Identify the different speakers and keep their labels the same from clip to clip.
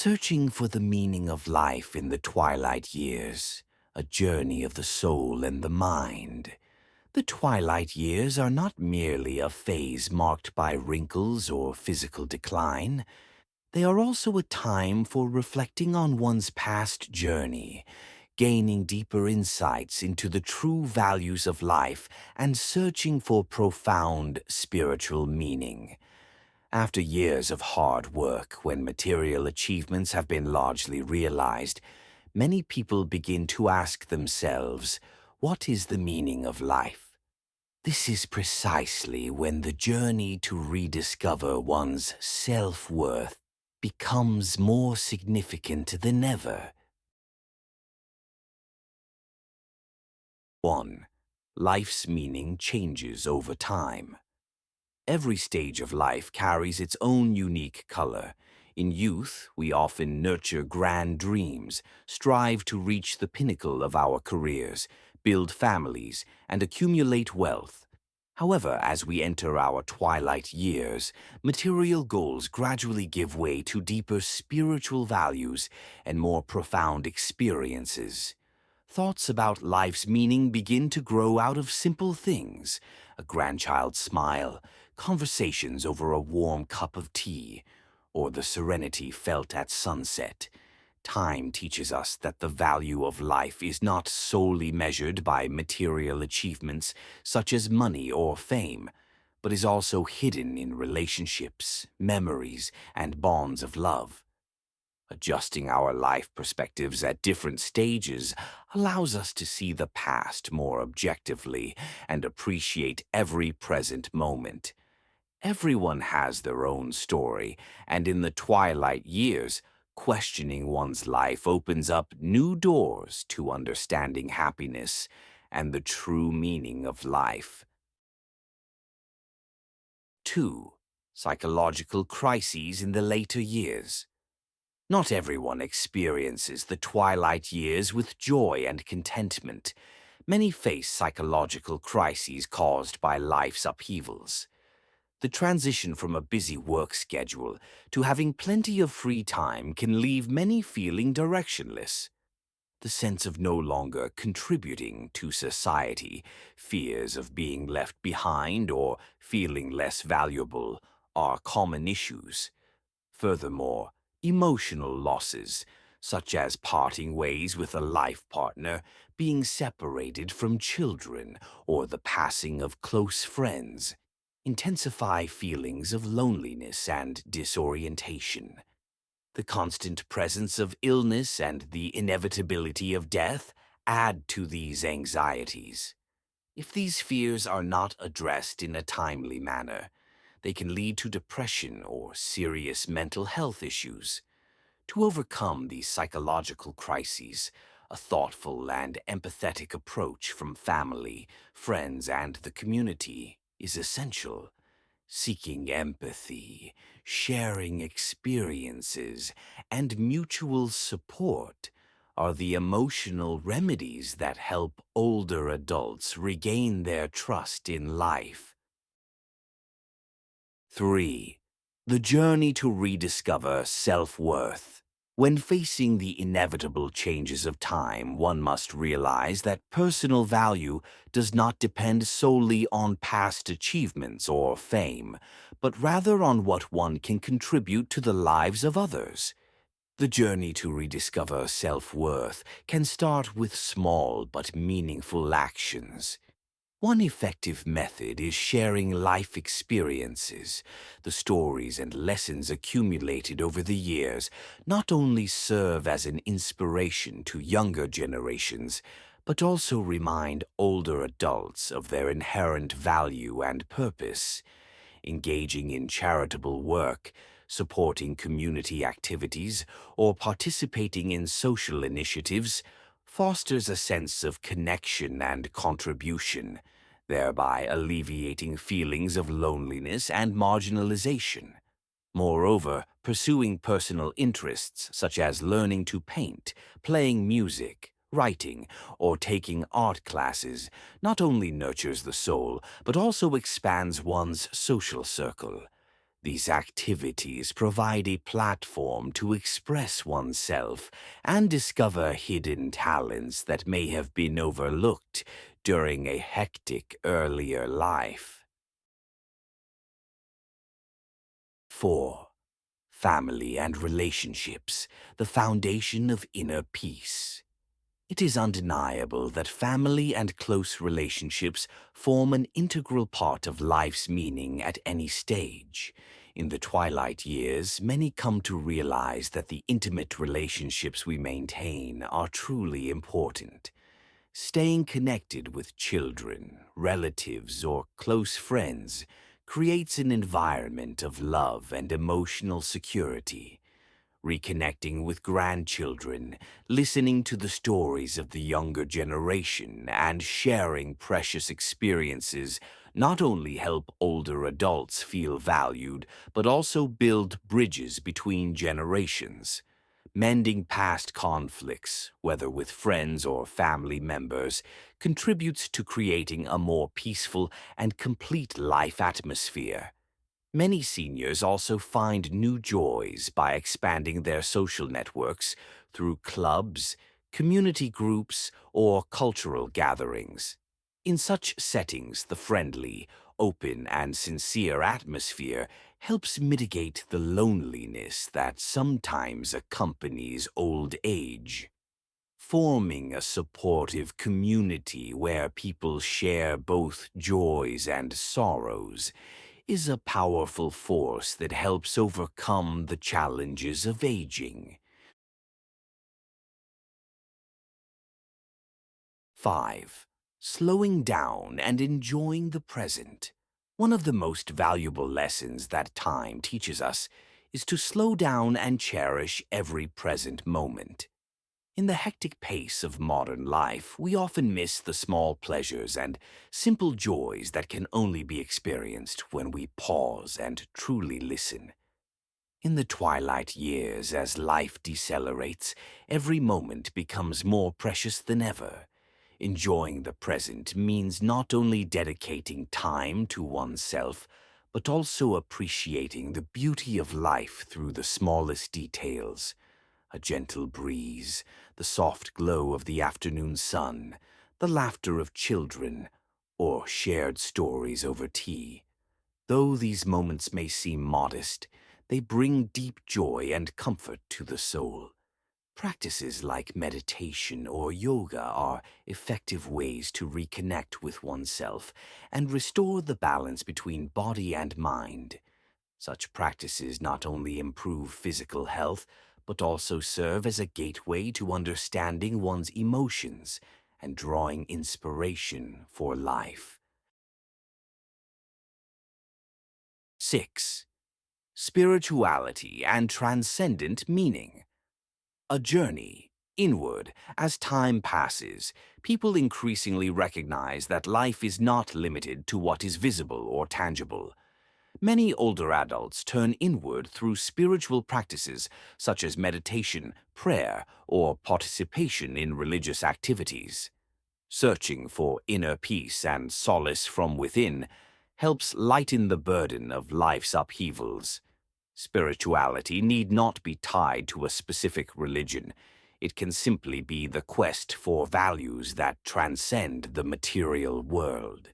Speaker 1: Searching for the meaning of life in the twilight years, a journey of the soul and the mind. The twilight years are not merely a phase marked by wrinkles or physical decline. They are also a time for reflecting on one's past journey, gaining deeper insights into the true values of life, and searching for profound spiritual meaning. After years of hard work, when material achievements have been largely realized, many people begin to ask themselves, what is the meaning of life? This is precisely when the journey to rediscover one's self-worth becomes more significant than ever. 1. Life's meaning changes over time. Every stage of life carries its own unique color. In youth, we often nurture grand dreams, strive to reach the pinnacle of our careers, build families, and accumulate wealth. However, as we enter our twilight years, material goals gradually give way to deeper spiritual values and more profound experiences. Thoughts about life's meaning begin to grow out of simple things: a grandchild's smile, conversations over a warm cup of tea, or the serenity felt at sunset. Time teaches us that the value of life is not solely measured by material achievements such as money or fame, but is also hidden in relationships, memories, and bonds of love. Adjusting our life perspectives at different stages allows us to see the past more objectively and appreciate every present moment. Everyone has their own story, and in the twilight years, questioning one's life opens up new doors to understanding happiness and the true meaning of life. 2. Psychological crises in the later years. Not everyone experiences the twilight years with joy and contentment. Many face psychological crises caused by life's upheavals. The transition from a busy work schedule to having plenty of free time can leave many feeling directionless. The sense of no longer contributing to society, fears of being left behind or feeling less valuable are common issues. Furthermore, emotional losses, such as parting ways with a life partner, being separated from children, or the passing of close friends, intensify feelings of loneliness and disorientation. The constant presence of illness and the inevitability of death add to these anxieties. If these fears are not addressed in a timely manner, they can lead to depression or serious mental health issues. To overcome these psychological crises, a thoughtful and empathetic approach from family, friends, and the community is essential. Seeking empathy, sharing experiences, and mutual support are the emotional remedies that help older adults regain their trust in life. 3. The journey to rediscover self-worth. When facing the inevitable changes of time, one must realize that personal value does not depend solely on past achievements or fame, but rather on what one can contribute to the lives of others. The journey to rediscover self-worth can start with small but meaningful actions. One effective method is sharing life experiences. The stories and lessons accumulated over the years not only serve as an inspiration to younger generations, but also remind older adults of their inherent value and purpose. Engaging in charitable work, supporting community activities, or participating in social initiatives fosters a sense of connection and contribution, thereby alleviating feelings of loneliness and marginalization. Moreover, pursuing personal interests such as learning to paint, playing music, writing, or taking art classes not only nurtures the soul, but also expands one's social circle. These activities provide a platform to express oneself and discover hidden talents that may have been overlooked during a hectic earlier life. 4. Family and relationships, the foundation of inner peace. It is undeniable that family and close relationships form an integral part of life's meaning at any stage. In the twilight years, many come to realize that the intimate relationships we maintain are truly important. Staying connected with children, relatives, or close friends creates an environment of love and emotional security. Reconnecting with grandchildren, listening to the stories of the younger generation, and sharing precious experiences not only help older adults feel valued, but also build bridges between generations. Mending past conflicts, whether with friends or family members, contributes to creating a more peaceful and complete life atmosphere. Many seniors also find new joys by expanding their social networks through clubs, community groups, or cultural gatherings. In such settings, the friendly, open, and sincere atmosphere helps mitigate the loneliness that sometimes accompanies old age. Forming a supportive community where people share both joys and sorrows is a powerful force that helps overcome the challenges of aging. 5. Slowing down and enjoying the present. One of the most valuable lessons that time teaches us is to slow down and cherish every present moment. In the hectic pace of modern life, we often miss the small pleasures and simple joys that can only be experienced when we pause and truly listen. In the twilight years, as life decelerates, every moment becomes more precious than ever. Enjoying the present means not only dedicating time to oneself, but also appreciating the beauty of life through the smallest details. A gentle breeze, the soft glow of the afternoon sun, the laughter of children, or shared stories over tea. Though these moments may seem modest, they bring deep joy and comfort to the soul. Practices like meditation or yoga are effective ways to reconnect with oneself and restore the balance between body and mind. Such practices not only improve physical health, but also serve as a gateway to understanding one's emotions and drawing inspiration for life. 6. Spirituality and transcendent meaning. A journey inward. As time passes, people increasingly recognize that life is not limited to what is visible or tangible. Many older adults turn inward through spiritual practices such as meditation, prayer, or participation in religious activities. Searching for inner peace and solace from within helps lighten the burden of life's upheavals. Spirituality need not be tied to a specific religion. It can simply be the quest for values that transcend the material world.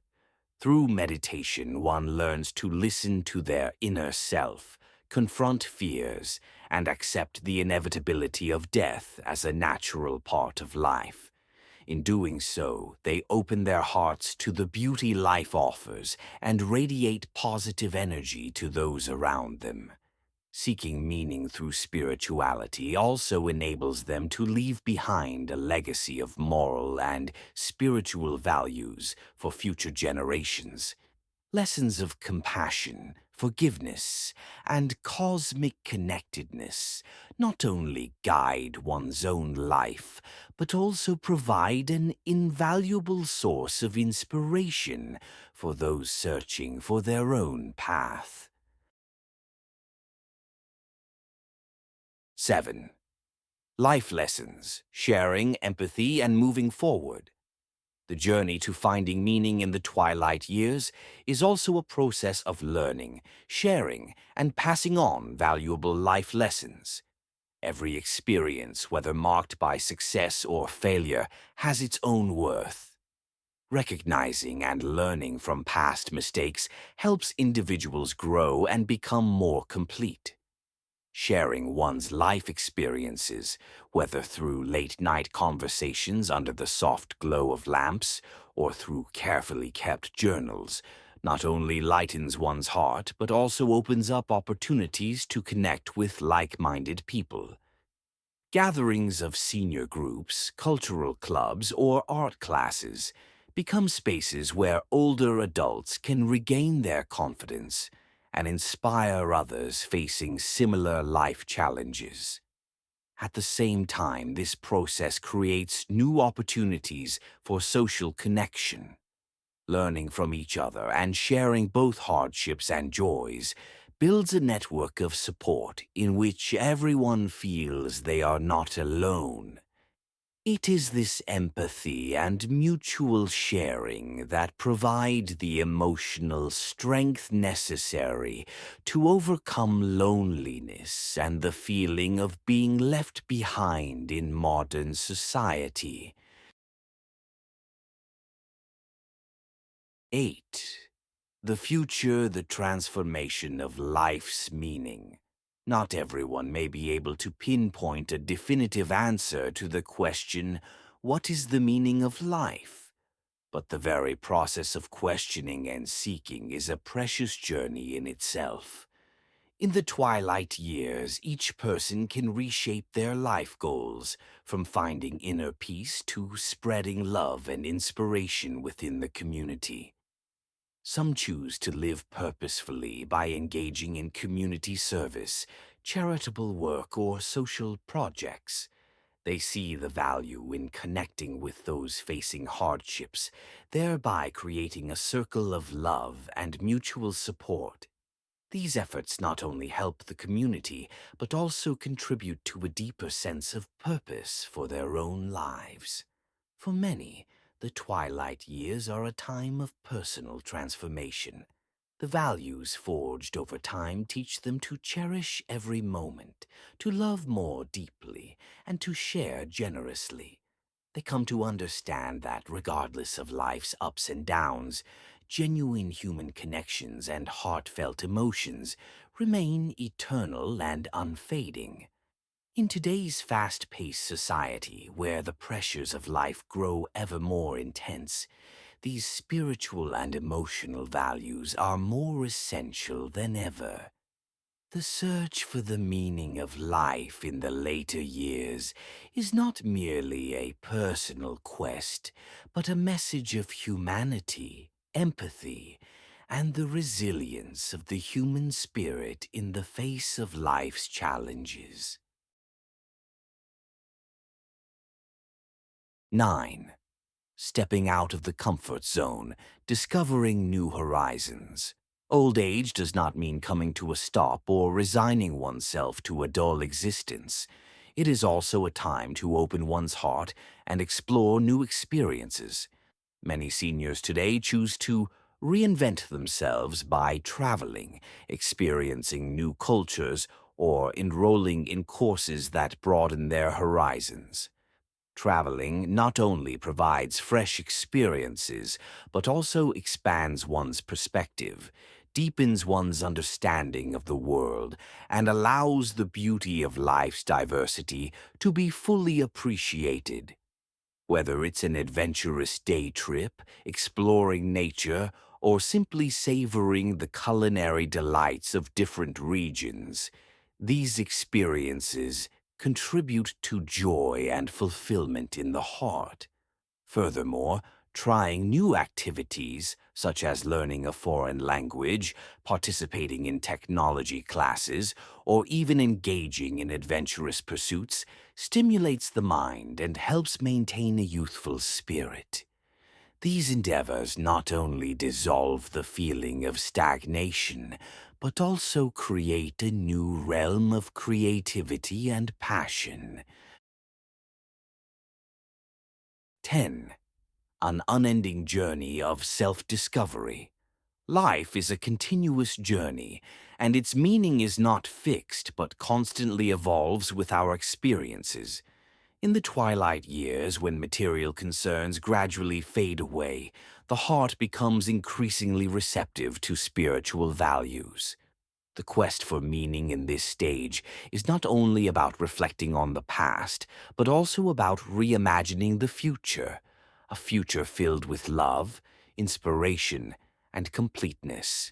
Speaker 1: Through meditation, one learns to listen to their inner self, confront fears, and accept the inevitability of death as a natural part of life. In doing so, they open their hearts to the beauty life offers and radiate positive energy to those around them. Seeking meaning through spirituality also enables them to leave behind a legacy of moral and spiritual values for future generations. Lessons of compassion, forgiveness, and cosmic connectedness not only guide one's own life, but also provide an invaluable source of inspiration for those searching for their own path. 7. Life lessons, sharing, empathy, and moving forward. The journey to finding meaning in the twilight years is also a process of learning, sharing, and passing on valuable life lessons. Every experience, whether marked by success or failure, has its own worth. Recognizing and learning from past mistakes helps individuals grow and become more complete. Sharing one's life experiences, whether through late-night conversations under the soft glow of lamps or through carefully kept journals, not only lightens one's heart but also opens up opportunities to connect with like-minded people. Gatherings of senior groups, cultural clubs, or art classes become spaces where older adults can regain their confidence and inspire others facing similar life challenges. At the same time, this process creates new opportunities for social connection. Learning from each other and sharing both hardships and joys builds a network of support in which everyone feels they are not alone. It is this empathy and mutual sharing that provide the emotional strength necessary to overcome loneliness and the feeling of being left behind in modern society. 8. The future, the transformation of life's meaning. Not everyone may be able to pinpoint a definitive answer to the question, what is the meaning of life? But the very process of questioning and seeking is a precious journey in itself. In the twilight years, each person can reshape their life goals, from finding inner peace to spreading love and inspiration within the community. Some choose to live purposefully by engaging in community service, charitable work, or social projects. They see the value in connecting with those facing hardships, thereby creating a circle of love and mutual support. These efforts not only help the community, but also contribute to a deeper sense of purpose for their own lives. For many, the twilight years are a time of personal transformation. The values forged over time teach them to cherish every moment, to love more deeply, and to share generously. They come to understand that regardless of life's ups and downs, genuine human connections and heartfelt emotions remain eternal and unfading. In today's fast-paced society, where the pressures of life grow ever more intense, these spiritual and emotional values are more essential than ever. The search for the meaning of life in the later years is not merely a personal quest, but a message of humanity, empathy, and the resilience of the human spirit in the face of life's challenges. 9. Stepping out of the comfort zone, discovering new horizons. Old age does not mean coming to a stop or resigning oneself to a dull existence. It is also a time to open one's heart and explore new experiences. Many seniors today choose to reinvent themselves by traveling, experiencing new cultures, or enrolling in courses that broaden their horizons. Traveling not only provides fresh experiences, but also expands one's perspective, deepens one's understanding of the world, and allows the beauty of life's diversity to be fully appreciated. Whether it's an adventurous day trip, exploring nature, or simply savoring the culinary delights of different regions, these experiences contribute to joy and fulfillment in the heart. Furthermore, trying new activities, such as learning a foreign language, participating in technology classes, or even engaging in adventurous pursuits, stimulates the mind and helps maintain a youthful spirit. These endeavors not only dissolve the feeling of stagnation, but also create a new realm of creativity and passion. 10. an unending journey of self-discovery. Life is a continuous journey, and its meaning is not fixed but constantly evolves with our experiences. In the twilight years, when material concerns gradually fade away, the heart becomes increasingly receptive to spiritual values. The quest for meaning in this stage is not only about reflecting on the past, but also about reimagining the future, a future filled with love, inspiration, and completeness.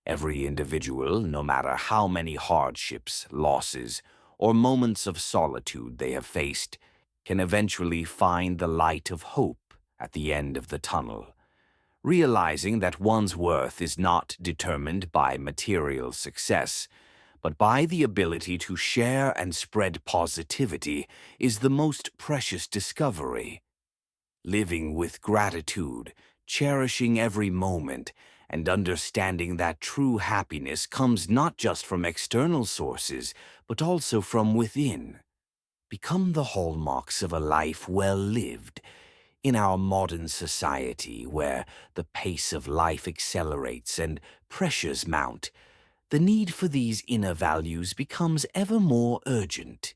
Speaker 1: Every individual, no matter how many hardships, losses, or moments of solitude they have faced, can eventually find the light of hope at the end of the tunnel. Realizing that one's worth is not determined by material success, but by the ability to share and spread positivity is the most precious discovery. Living with gratitude, cherishing every moment, and understanding that true happiness comes not just from external sources, but also from within, become the hallmarks of a life well lived. In our modern society, where the pace of life accelerates and pressures mount, the need for these inner values becomes ever more urgent.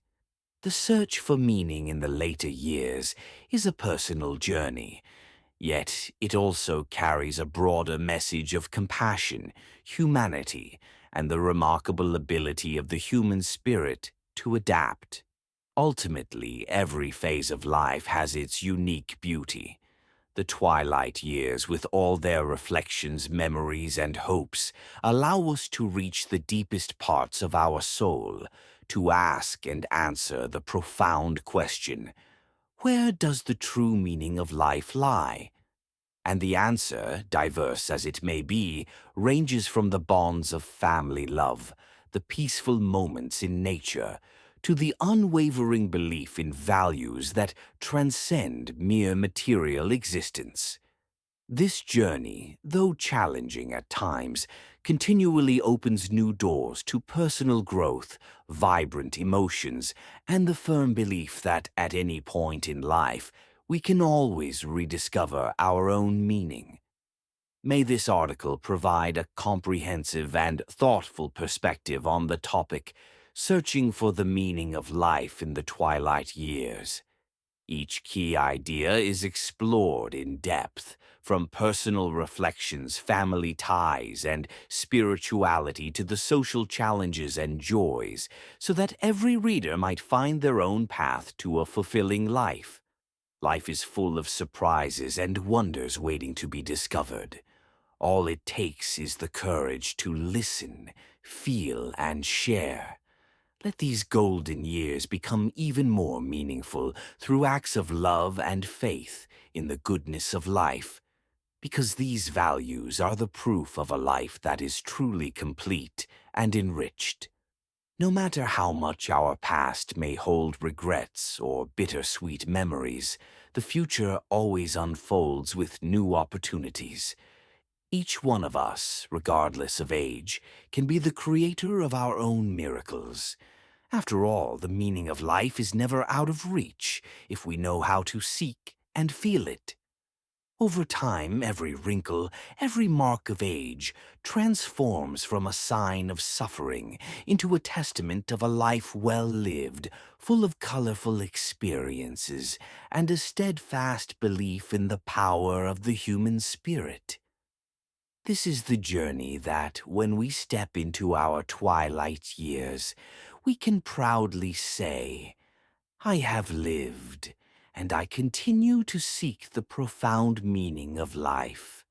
Speaker 1: The search for meaning in the later years is a personal journey, yet it also carries a broader message of compassion, humanity, and the remarkable ability of the human spirit to adapt. Ultimately, every phase of life has its unique beauty. The twilight years, with all their reflections, memories, and hopes, allow us to reach the deepest parts of our soul, to ask and answer the profound question, where does the true meaning of life lie? And the answer, diverse as it may be, ranges from the bonds of family love, the peaceful moments in nature, to the unwavering belief in values that transcend mere material existence. This journey, though challenging at times, continually opens new doors to personal growth, vibrant emotions, and the firm belief that at any point in life, we can always rediscover our own meaning. May this article provide a comprehensive and thoughtful perspective on the topic, searching for the meaning of life in the twilight years. Each key idea is explored in depth, from personal reflections, family ties, and spirituality to the social challenges and joys, so that every reader might find their own path to a fulfilling life. Life is full of surprises and wonders waiting to be discovered. All it takes is the courage to listen, feel, and share. Let these golden years become even more meaningful through acts of love and faith in the goodness of life, because these values are the proof of a life that is truly complete and enriched. No matter how much our past may hold regrets or bittersweet memories, the future always unfolds with new opportunities. Each one of us, regardless of age, can be the creator of our own miracles. After all, the meaning of life is never out of reach if we know how to seek and feel it. Over time, every wrinkle, every mark of age transforms from a sign of suffering into a testament of a life well lived, full of colorful experiences, and a steadfast belief in the power of the human spirit. This is the journey that, when we step into our twilight years, we can proudly say, I have lived, and I continue to seek the profound meaning of life.